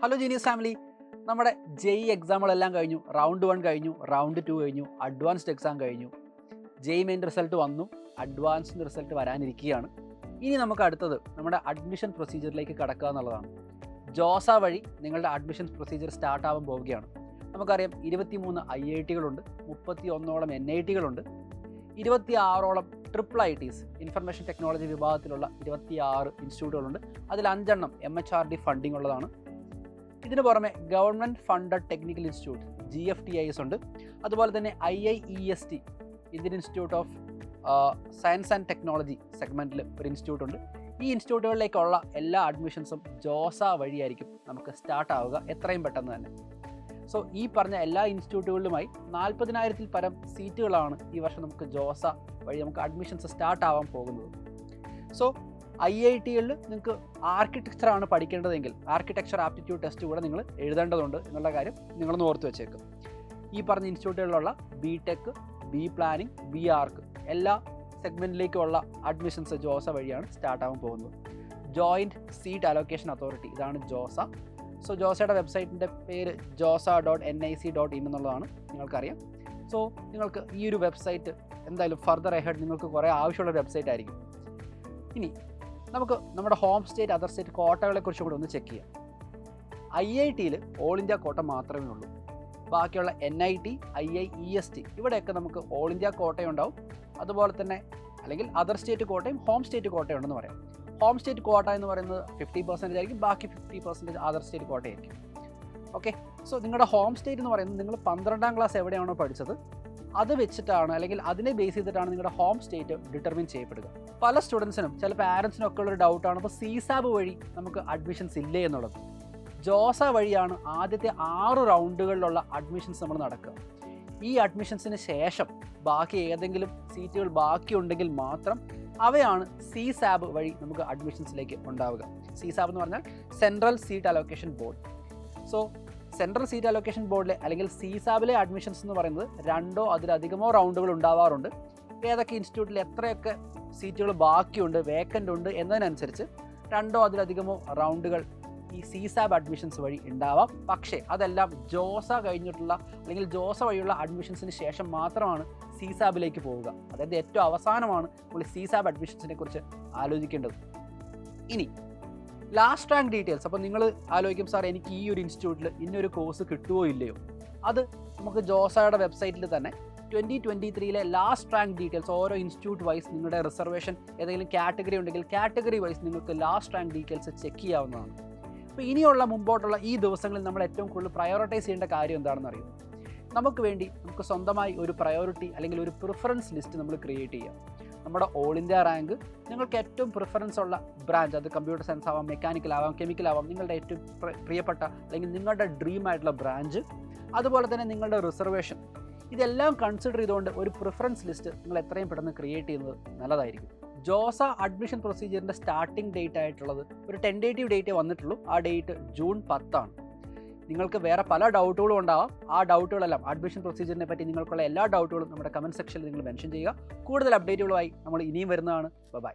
Hello genius family, നമ്മുടെ JEE എക്സാമുകളെല്ലാം കഴിഞ്ഞു. Round 1 കഴിഞ്ഞു, റൗണ്ട് 2 കഴിഞ്ഞു, അഡ്വാൻസ്ഡ് എക്സാം കഴിഞ്ഞു. ജെഇ മെയിൻ റിസൾട്ട് വന്നു, അഡ്വാൻസ്ഡ് റിസൾട്ട് വരാനിരിക്കുകയാണ്. ഇനി നമുക്ക് അടുത്തത് നമ്മുടെ അഡ്മിഷൻ പ്രൊസീജിയറിലേക്ക് കടക്കുക എന്നുള്ളതാണ്. ജോസ വഴി നിങ്ങളുടെ അഡ്മിഷൻ പ്രൊസീജിയർ സ്റ്റാർട്ട് ആവാൻ പോവുകയാണ്. നമുക്കറിയാം 23 IITകളുണ്ട്, 31ഓളം NITകളുണ്ട്, 26ഓളം ട്രിപ്പിൾ ITs ഇൻഫർമേഷൻ ടെക്നോളജി വിഭാഗത്തിലുള്ള 26 ഇൻസ്റ്റിറ്റ്യൂട്ടുകളുണ്ട്. അതിൽ 5 MHRD ഫണ്ടിങ് ഉള്ളതാണ്. ഇതിന് പുറമെ government funded technical institute GFTIs ഉണ്ട്. അതുപോലെ തന്നെ IIEST Indian institute of science and technology സെഗ്മെൻറ്റിൽ ഒരു ഇൻസ്റ്റിറ്റ്യൂട്ട് ഉണ്ട്. ഈ ഇൻസ്റ്റിറ്റ്യൂട്ടുകളിലേക്കുള്ള എല്ലാ അഡ്മിഷൻസും ജോസ വഴിയായിരിക്കും നമുക്ക് സ്റ്റാർട്ട് ആവുക എത്രയും പെട്ടെന്ന് തന്നെ. സോ ഈ പറഞ്ഞ എല്ലാ ഇൻസ്റ്റിറ്റ്യൂട്ടുകളിലുമായി 40,000-ൽ പരം സീറ്റുകളാണ് ഈ വർഷം നമുക്ക് ജോസ വഴി നമുക്ക് അഡ്മിഷൻസ് സ്റ്റാർട്ട് ആവാൻ പോകുന്നത്. സോ IITകളിൽ നിങ്ങൾക്ക് ആർക്കിടെക്ചറാണ് പഠിക്കേണ്ടതെങ്കിൽ ആർക്കിടെക്ചർ ആപ്റ്റിറ്റ്യൂഡ് ടെസ്റ്റ് കൂടെ നിങ്ങൾ എഴുതേണ്ടതുണ്ട് എന്നുള്ള കാര്യം നിങ്ങളൊന്ന് ഓർത്ത് വെച്ചേക്കും. ഈ പറഞ്ഞ ഇൻസ്റ്റിറ്റ്യൂട്ടുകളിലുള്ള BTech, B പ്ലാനിങ്, B ആർക്ക് എല്ലാ സെഗ്മെൻറ്റിലേക്കുള്ള അഡ്മിഷൻസ് ജോസ വഴിയാണ് സ്റ്റാർട്ട് ആവാൻ പോകുന്നത്. ജോയിൻറ്റ് സീറ്റ് അലോക്കേഷൻ അതോറിറ്റി, ഇതാണ് ജോസ. സോ ജോസയുടെ വെബ്സൈറ്റിൻ്റെ പേര് josa.nic.in എന്നുള്ളതാണ്, നിങ്ങൾക്കറിയാം. സോ നിങ്ങൾക്ക് ഈ ഒരു വെബ്സൈറ്റ് എന്തായാലും ഫർദർ എഹെഡ് നിങ്ങൾക്ക് കുറേ ആവശ്യമുള്ള വെബ്സൈറ്റ് ആയിരിക്കും. ഇനി നമുക്ക് നമ്മുടെ ഹോം സ്റ്റേറ്റ്, അതർ സ്റ്റേറ്റ് കോട്ടകളെക്കുറിച്ച് കൂടെ ഒന്ന് ചെക്ക് ചെയ്യാം. IITയിൽ ഓൾ ഇന്ത്യ കോട്ട മാത്രമേ ഉള്ളൂ. ബാക്കിയുള്ള NIT, IIEST ഇവിടെയൊക്കെ നമുക്ക് ഓൾ ഇന്ത്യ കോട്ടയുണ്ടാവും. അതുപോലെ തന്നെ അല്ലെങ്കിൽ അതർ സ്റ്റേറ്റ് കോട്ടയും ഹോം സ്റ്റേറ്റ് കോട്ടയുണ്ടെന്ന് പറയാം. ഹോം സ്റ്റേറ്റ് കോട്ട എന്ന് പറയുന്നത് 50% ആയിരിക്കും, ബാക്കി 50% അതർ സ്റ്റേറ്റ് കോട്ടയായിരിക്കും. ഓക്കെ, സോ നിങ്ങളുടെ ഹോം സ്റ്റേറ്റ് എന്ന് പറയുന്നത് നിങ്ങൾ 12ാം ക്ലാസ് എവിടെയാണോ പഠിച്ചത് അത് വെച്ചിട്ടാണ് അല്ലെങ്കിൽ അതിനെ ബേസ് ചെയ്തിട്ടാണ് നിങ്ങളുടെ ഹോം സ്റ്റേറ്റ് ഡിറ്റർമിൻ ചെയ്യപ്പെടുക. പല സ്റ്റുഡൻസിനും ചില പാരൻസിനും ഒക്കെ ഉള്ളൊരു ഡൗട്ടാണ് ഇപ്പോൾ CSAB വഴി നമുക്ക് അഡ്മിഷൻസ് ഇല്ലേ എന്നുള്ളത്. ജോസ വഴിയാണ് ആദ്യത്തെ 6 റൗണ്ടുകളിലുള്ള അഡ്മിഷൻസ് നമ്മൾ നടക്കുക. ഈ അഡ്മിഷൻസിന് ശേഷം ബാക്കി ഏതെങ്കിലും സീറ്റുകൾ ബാക്കിയുണ്ടെങ്കിൽ മാത്രം അവയാണ് CSAB വഴി നമുക്ക് അഡ്മിഷൻസിലേക്ക് ഉണ്ടാവുക. CSAB എന്ന് പറഞ്ഞാൽ central seat allocation board. So central seat allocation ബോർഡിലെ അല്ലെങ്കിൽ CSABിലെ അഡ്മിഷൻസ് എന്ന് പറയുന്നത് 2ഓ അതിലധികമോ റൗണ്ടുകൾ ഉണ്ടാവാറുണ്ട്. ഏതൊക്കെ ഇൻസ്റ്റിറ്റ്യൂട്ടിൽ എത്രയൊക്കെ സീറ്റുകൾ ബാക്കിയുണ്ട്, വേക്കൻ്റ് ഉണ്ട് എന്നതിനനുസരിച്ച് 2ഓ അതിലധികമോ റൗണ്ടുകൾ ഈ CSAB അഡ്മിഷൻസ് വഴി ഉണ്ടാവാം. പക്ഷേ അതെല്ലാം ജോസ കഴിഞ്ഞിട്ടുള്ള അല്ലെങ്കിൽ ജോസ വഴിയുള്ള അഡ്മിഷൻസിന് ശേഷം മാത്രമാണ് CSABിലേക്ക് പോവുക. അതായത് ഏറ്റവും അവസാനമാണ് നമ്മൾ CSAB അഡ്മിഷൻസിനെ കുറിച്ച് ആലോചിക്കേണ്ടത്. ഇനി ലാസ്റ്റ് റാങ്ക് ഡീറ്റെയിൽസ്, അപ്പോൾ നിങ്ങൾ ആലോചിക്കും സാർ എനിക്ക് ഈ ഒരു ഇൻസ്റ്റിറ്റ്യൂട്ടിൽ ഇന്നൊരു കോഴ്സ് കിട്ടുമോ ഇല്ലയോ. അത് നമുക്ക് ജോസയുടെ വെബ്സൈറ്റിൽ തന്നെ 2023 ലാസ്റ്റ് റാങ്ക് ഡീറ്റെയിൽസ് ഓരോ ഇൻസ്റ്റിറ്റ്യൂട്ട് വൈസ് നിങ്ങളുടെ റിസർവേഷൻ ഏതെങ്കിലും കാറ്റഗറി ഉണ്ടെങ്കിൽ കാറ്റഗറി വൈസ് നിങ്ങൾക്ക് ലാസ്റ്റ് റാങ്ക് ഡീറ്റെയിൽസ് ചെക്ക് ചെയ്യാവുന്നതാണ്. അപ്പോൾ ഇനിയുള്ള മുമ്പോട്ടുള്ള ഈ ദിവസങ്ങളിൽ നമ്മൾ ഏറ്റവും കൂടുതൽ പ്രയോറിറ്റൈസ് ചെയ്യേണ്ട കാര്യം എന്താണെന്ന് അറിയുമോ? നമുക്ക് വേണ്ടി നമുക്ക് സ്വന്തമായി ഒരു പ്രയോറിറ്റി അല്ലെങ്കിൽ ഒരു പ്രിഫറൻസ് ലിസ്റ്റ് നമ്മൾ ക്രിയേറ്റ് ചെയ്യാം. നമ്മുടെ ഓൾ ഇന്ത്യ റാങ്ക്, നിങ്ങൾക്ക് ഏറ്റവും പ്രിഫറൻസ് ഉള്ള ബ്രാഞ്ച്, അത് കമ്പ്യൂട്ടർ സയൻസ് ആവാം, മെക്കാനിക്കൽ ആവാം, കെമിക്കൽ ആവാം, നിങ്ങളുടെ ഏറ്റവും പ്രിയപ്പെട്ട അല്ലെങ്കിൽ നിങ്ങളുടെ ഡ്രീം ആയിട്ടുള്ള ബ്രാഞ്ച്, അതുപോലെ തന്നെ നിങ്ങളുടെ റിസർവേഷൻ, ഇതെല്ലാം കൺസിഡർ ചെയ്തുകൊണ്ട് ഒരു പ്രിഫറൻസ് ലിസ്റ്റ് നിങ്ങൾ എത്രയും പെട്ടെന്ന് ക്രിയേറ്റ് ചെയ്യുന്നത് നല്ലതായിരിക്കും. ജോസ അഡ്മിഷൻ പ്രൊസീജിയറിൻ്റെ സ്റ്റാർട്ടിംഗ് ഡേറ്റ് ആയിട്ടുള്ളത് ഒരു ടെൻഡേറ്റീവ് ഡേറ്റേ വന്നിട്ടുള്ളൂ. ആ ഡേറ്റ് ജൂൺ 10 നിങ്ങൾക്ക് വേറെ പല ഡൗട്ടുകളും ഉണ്ടാവാം. ആ ഡൗട്ടുകളെല്ലാം അഡ്മിഷൻ പ്രൊസീജിയറിനെ പറ്റി നിങ്ങൾക്കുള്ള എല്ലാ ഡൗട്ടുകളും നമ്മുടെ കമൻറ്റ് സെക്ഷനിൽ നിങ്ങൾ മെൻഷൻ ചെയ്യുക. കൂടുതൽ അപ്ഡേറ്റുകളുമായി നമ്മൾ ഇനിയും വരുന്നതാണ്. ബൈ.